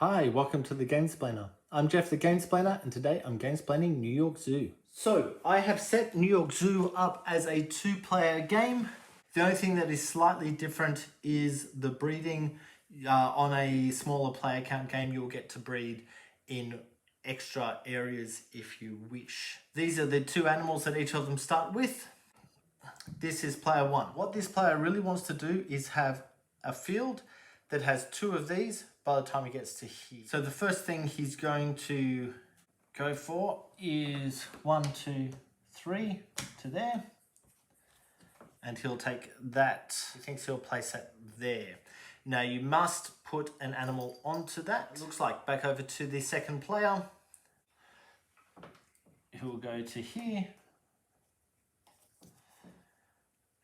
Hi, welcome to the Gamesplainer. I'm Jeff the Gamesplainer, and today I'm Gamesplaining New York Zoo. So, I have set New York Zoo up as a 2-player game. The only thing that is slightly different is the breeding. On a smaller player count game, you'll get to breed in extra areas if you wish. These are the 2 animals that each of them start with. This is player 1. What this player really wants to do is have a field that has 2 of these by the time he gets to here. So the first thing he's going to go for is 1, 2, 3 to there. And he'll take that. He thinks he'll place that there. Now you must put an animal onto that. It looks like back over to the second player. He'll go to here.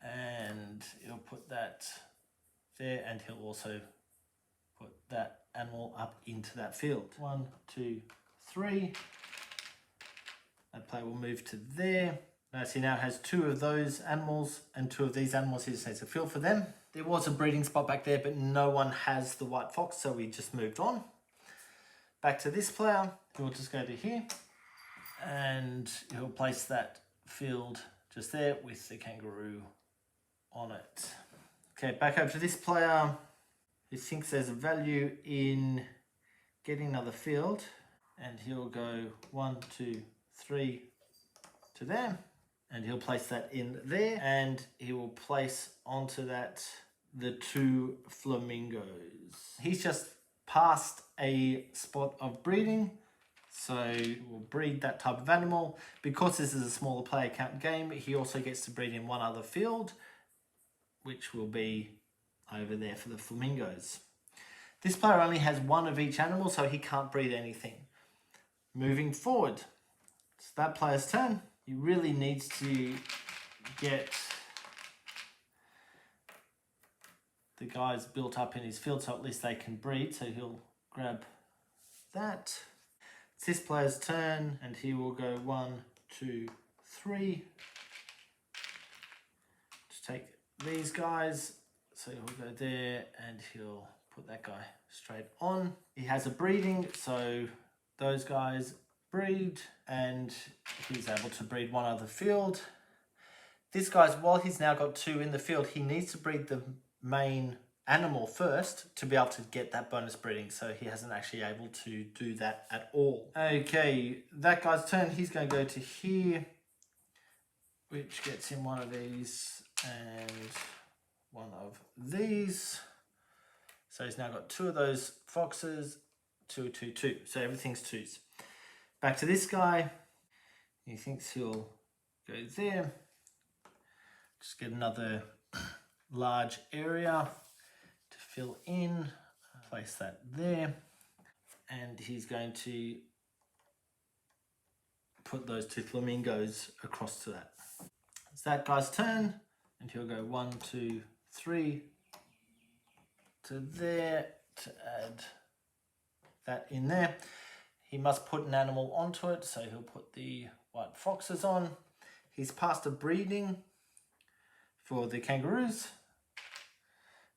And he'll put that there, and he'll also put that animal up into that field. 1, 2, 3. That player will move to there. Notice he now has 2 of those animals and 2 of these animals. He just needs a field for them. There was a breeding spot back there, but no one has the white fox, so we just moved on. Back to this player, he'll just go to here, and he'll place that field just there with the kangaroo on it. Okay, back over to this player. He thinks there's a value in getting another field, and he'll go 1, 2, 3 to there, and he'll place that in there, and he will place onto that the 2 flamingos. He's just passed a spot of breeding, so we'll breed that type of animal. Because this is a smaller player count game, he also gets to breed in one other field, which will be over there for the flamingos. This player only has 1 of each animal, so he can't breed anything. Moving forward, it's that player's turn. He really needs to get the guys built up in his field so at least they can breed, so he'll grab that. It's this player's turn, and he will go 1, 2, 3 to take these guys. So he'll go there, and he'll put that guy straight on. He has a breeding, so those guys breed, and he's able to breed one other field. This guy's, while he's now got 2 in the field, he needs to breed the main animal first to be able to get that bonus breeding, so he hasn't actually able to do that at all. Okay, that guy's turn. He's going to go to here, which gets him one of these and one of these. So he's now got 2 of those foxes, 2, 2, 2. So everything's 2s. Back to this guy. He thinks he'll go there. Just get another large area to fill in. Place that there. And he's going to put those 2 flamingos across to that. It's that guy's turn. And he'll go 1, 2, 3 to there to add that in there. He must put an animal onto it, so he'll put the white foxes on. He's passed a breeding for the kangaroos.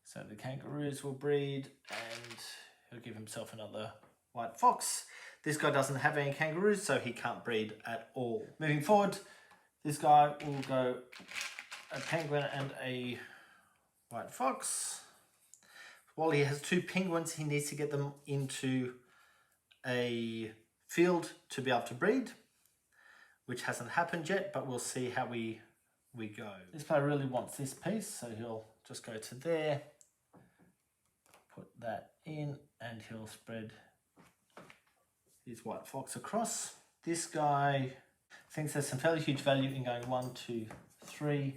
So the kangaroos will breed, and he'll give himself another white fox. This guy doesn't have any kangaroos, so he can't breed at all. Moving forward, this guy will go a penguin and a white fox. While he has 2 penguins, he needs to get them into a field to be able to breed, which hasn't happened yet, but we'll see how we go. This player really wants this piece, so he'll just go to there, put that in, and he'll spread his white fox across. This guy thinks there's some fairly huge value in going 1, 2, 3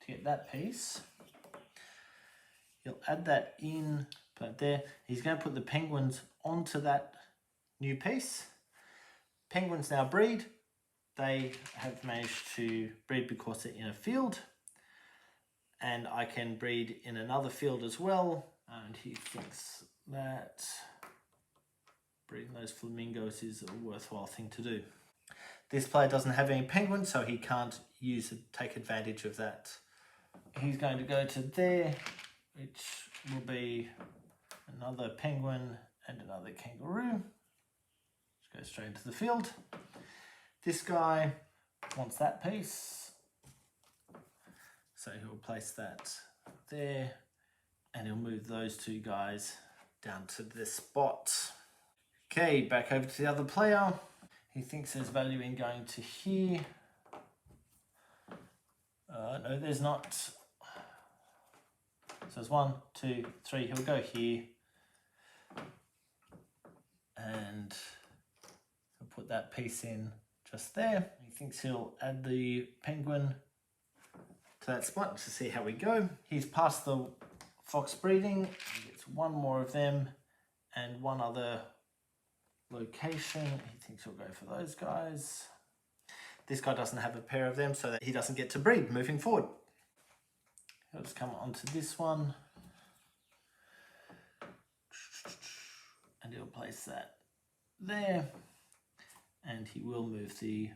to get that piece. He'll add that in, put there. He's going to put the penguins onto that new piece. Penguins now breed. They have managed to breed because they're in a field. And I can breed in another field as well. And he thinks that breeding those flamingos is a worthwhile thing to do. This player doesn't have any penguins, so he can't take advantage of that. He's going to go to there, which will be another penguin and another kangaroo. Just go straight into the field. This guy wants that piece, so he'll place that there, and he'll move those two guys down to this spot. Okay, back over to the other player. He thinks there's value in going to here. No, there's not. So it's 1, 2, 3. He'll go here, and he'll put that piece in just there. He thinks he'll add the penguin to that spot to see how we go. He's past the fox breeding. He gets one more of them and one other location. He thinks he'll go for those guys. This guy doesn't have a pair of them, so that he doesn't get to breed moving forward. He'll just come onto this one, and he'll place that there, and he will move the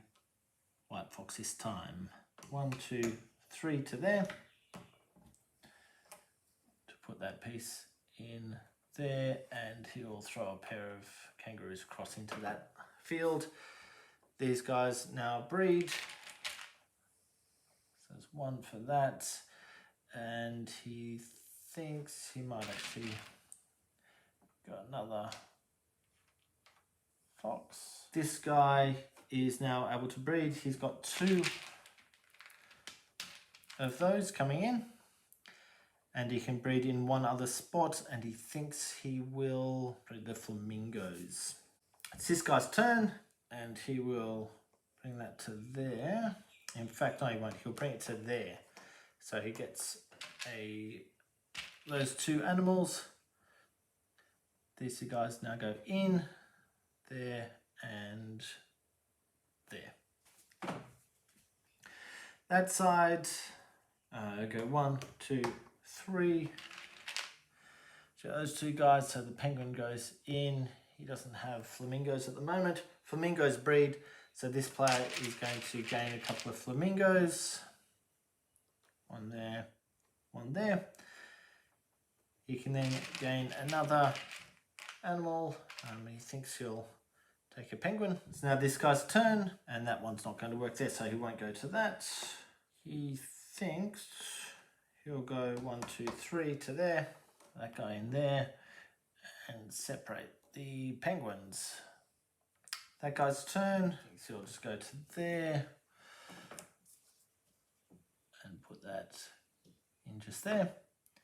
white fox this time. 1, 2, 3 to there, to put that piece in there, and he'll throw a pair of kangaroos across into that field. These guys now breed, so there's 1 for that, and he thinks he might actually got another fox. This guy is now able to breed. He's got 2 of those coming in, and he can breed in one other spot, and he thinks he will breed the flamingos. It's this guy's turn, and he will bring that to there. In fact, no, he won't. He'll bring it to there. So he gets those 2 animals. These 2 guys now go in, there, and there. That side, go 1, 2, 3. So those 2 guys, so the penguin goes in. He doesn't have flamingos at the moment. Flamingos breed, so this player is going to gain a couple of flamingos. 1 there, 1 there. He can then gain another animal. He thinks he'll take a penguin. It's now this guy's turn, and that one's not going to work there, so he won't go to that. He thinks he'll go 1, 2, 3 to there, that guy in there, and separate the penguins. That guy's turn, so he'll just go to there and put that in just there.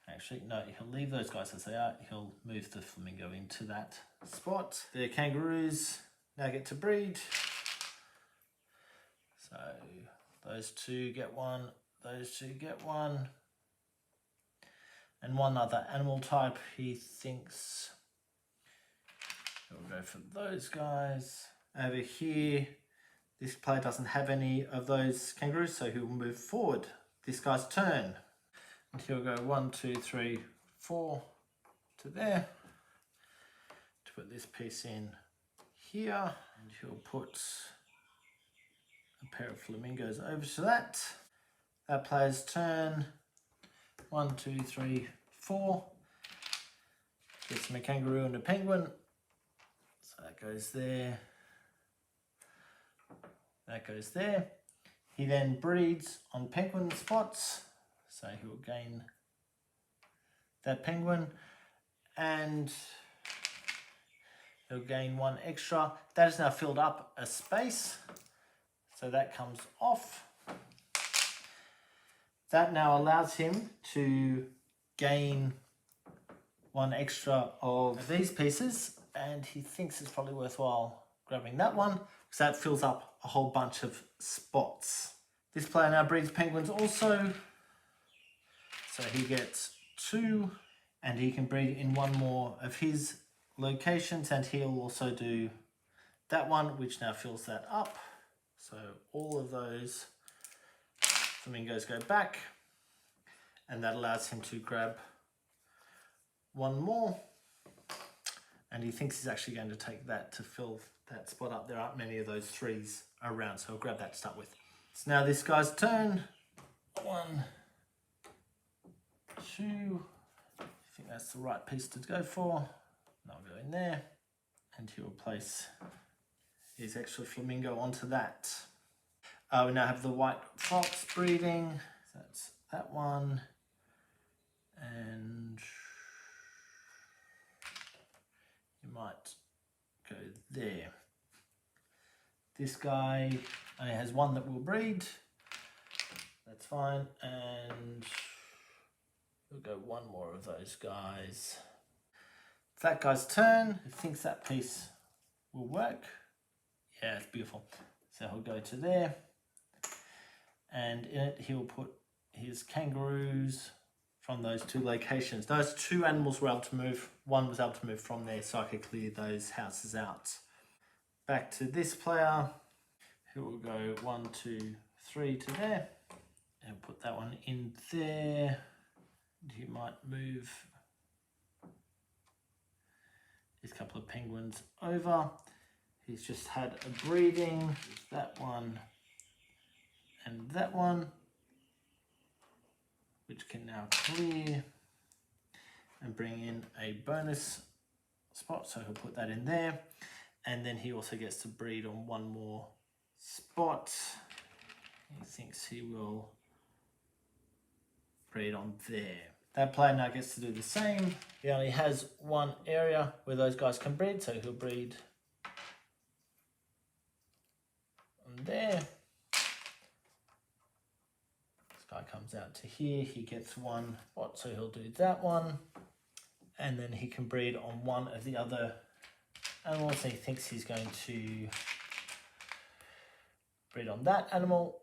Actually, no, he'll leave those guys as they are. He'll move the flamingo into that spot. The kangaroos now get to breed. So those 2 get 1, those 2 get 1. And one other animal type. He thinks he'll go for those guys. Over here, this player doesn't have any of those kangaroos, so he'll move forward. This guy's turn. And he'll go 1, 2, 3, 4 to there, to put this piece in here, and he'll put a pair of flamingos over to that. That player's turn. 1, 2, 3, 4. Gets him a kangaroo and a penguin. So that goes there. That goes there. He then breeds on penguin spots. So he will gain that penguin, and he'll gain 1 extra. That has now filled up a space, so that comes off. That now allows him to gain 1 extra of these pieces, and he thinks it's probably worthwhile grabbing that one, because that fills up a whole bunch of spots. This player now breeds penguins also. So he gets 2, and he can breed in 1 more of his locations, and he'll also do that one, which now fills that up. So all of those flamingos go back, and that allows him to grab 1 more, and he thinks he's actually going to take that to fill that spot up. There aren't many of those 3s around, so he'll grab that to start with. It's now this guy's turn. 1, 2, I think that's the right piece to go for. And I'll go in there, and he'll place his extra flamingo onto that. We now have the white fox breeding. So that's that one. And you might go there. This guy only has one that will breed. That's fine. And we'll go one more of those guys. It's that guy's turn. He thinks that piece will work. Yeah, it's beautiful. So he'll go to there. And in it, he'll put his kangaroos from those two locations. Those two animals were able to move. One was able to move from there, so I could clear those houses out. Back to this player, who will go 1, 2, 3 to there, and put that one in there. And he might move these couple of penguins over. He's just had a breeding, that one and that one, which can now clear and bring in a bonus spot, so he'll put that in there. And then he also gets to breed on one more spot. He thinks he will breed on there. That player now gets to do the same. He only has one area where those guys can breed, so he'll breed on there. This guy comes out to here, he gets one spot, so he'll do that one. And then he can breed on one of the other animals. He thinks he's going to breed on that animal,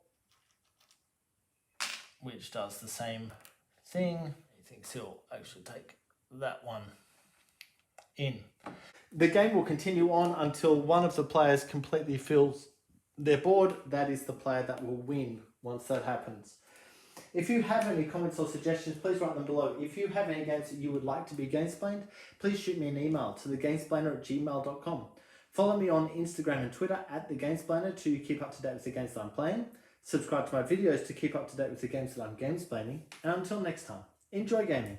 which does the same thing. He thinks he'll actually take that one in. The game will continue on until one of the players completely fills their board. That is the player that will win once that happens. If you have any comments or suggestions, please write them below. If you have any games that you would like to be Gamesplaned, please shoot me an email to thegamesplainer@gmail.com. Follow me on Instagram and Twitter @thegamesplainer to keep up to date with the games that I'm playing. Subscribe to my videos to keep up to date with the games that I'm gamesplaining. And until next time, enjoy gaming.